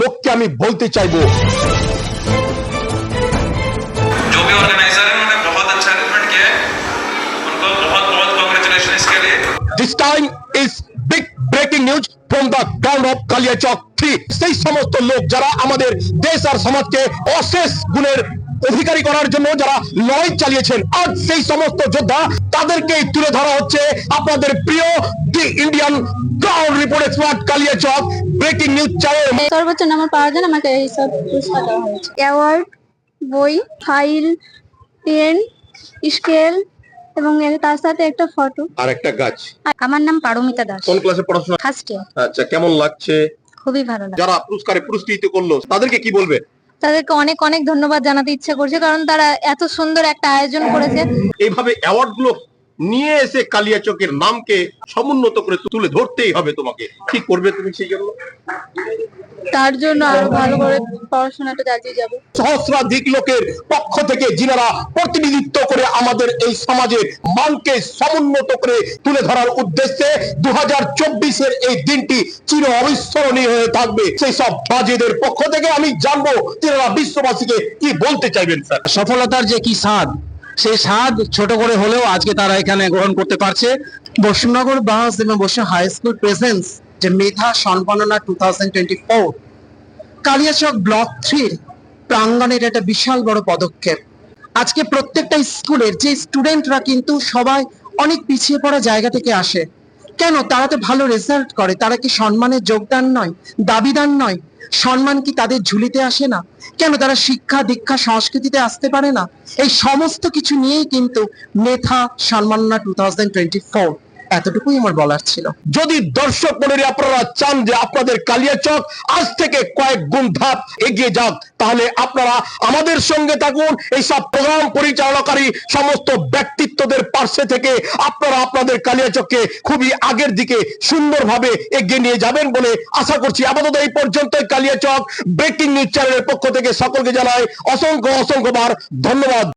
লোককে আমি বলতে চাইবো, जो भी ऑर्गेनाइजर है उन्होंने बहुत अच्छा अरेंजमेंट किया है, उनको बहुत बहुत कांग्रेचुलेशन इसके लिए। This time is big breaking news from the ground of Kaliachak 3। সেই সমস্ত লোক যারা আমাদের দেশ আর সমাজকে অশেষ গুণের অধিকারী করার জন্য যারা লড়াই চালিয়েছেন, আজ সেই সমস্ত যোদ্ধা তাদেরকে তুলে ধরা হচ্ছে আপনাদের প্রিয় the Indian ground report expert Kaliachak breaking news channel. সর্বোচ্চ নাম্বার পাওয়ার জন্য আমাকে এই সব পুরস্কার দেওয়া হয়েছে। অ্যাওয়ার্ড, বই, ফাইল, পেন, স্কেল এবং তার সাথে একটা ফটো আর একটা গাছ। আমার নাম পারমিতা দাস। কোন ক্লাসে পড়াশোনা? First year. আচ্ছা, কেমন লাগছে? খুবই ভালো লাগে। যারা পুরস্কারে পুরস্কৃত করলো তাদেরকে কি বলবে? তাদেরকে অনেক অনেক ধন্যবাদ জানাতে ইচ্ছা করছে, কারণ তারা এত সুন্দর একটা আয়োজন করেছে। এইভাবে অ্যাওয়ার্ড গুলো নিয়ে এসে কালিয়াচকের নামকে সমুন্নত করে তুলে ধরতেই হবে তোমাকে। কি করবে তুমি সেই জন্য? তার জন্য আরো ভালো করে পড়াশোনাটা চালিয়ে যাবো। সহস্রাধিক লোকের পক্ষ থেকে যিনারা প্রতিনিধিত্ব করে আমাদের এই সমাজের মানকে সমুন্নত করে তুলে ধরার উদ্দেশ্যে 2024-এর এই দিনটি চির অবিস্মরণীয় হয়ে থাকবে। সেই সব বাজেদের পক্ষ থেকে আমি জানবো তিনারা বিশ্ববাসীকে কি বলতে চাইবেন। স্যার, সফলতার যে কি স্বাদ, সেই স্বাদ ছোট করে হলেও আজকে তারা এখানে গ্রহণ করতে পারছে। বসুনগর বাস এবং বসু হাই স্কুল প্রেজেন্স যে মেধা সম্মাননা 2024 কালিয়াচক ব্লক 3 প্রাঙ্গণের একটা বিশাল বড় পদক্ষেপ। আজকে প্রত্যেকটা স্কুলের যে স্টুডেন্টরা কিন্তু সবাই অনেক পিছিয়ে পড়া জায়গা থেকে আসে, কেন তারা তো ভালো রেজাল্ট করে, তারা কি সম্মানের যোগদান নয়, দাবিদার নয়? সম্মান কি তাদের ঝুলিতে আসে না? কেন তারা শিক্ষা দীক্ষা সংস্কৃতিতে আসতে পারে না? এই সমস্ত কিছু নিয়েই কিন্তু মেধা সম্মাননা 2024। এতটুকুই আমার বলার ছিল। যদি দর্শক মণ্ডলী আপনারা চান যে আপনাদের কালিয়াচক আজ থেকে কয়েক গুণ ধাপ এগিয়ে যাক, তাহলে আপনারা আমাদের সঙ্গে থাকুন। এইসব প্রোগ্রাম পরিচালনাকারী সমস্ত ব্যক্তিত্বদের পাশে থেকে আপনারা আপনাদের কালিয়াচককে খুবই আগের দিকে সুন্দরভাবে এগিয়ে নিয়ে যাবেন বলে আশা করছি। আপাতত এই পর্যন্ত কালিয়াচক ব্রেকিং নিউজ চ্যানেলের পক্ষ থেকে সকলকে জানাই অসংখ্য অসংখ্যবার ধন্যবাদ।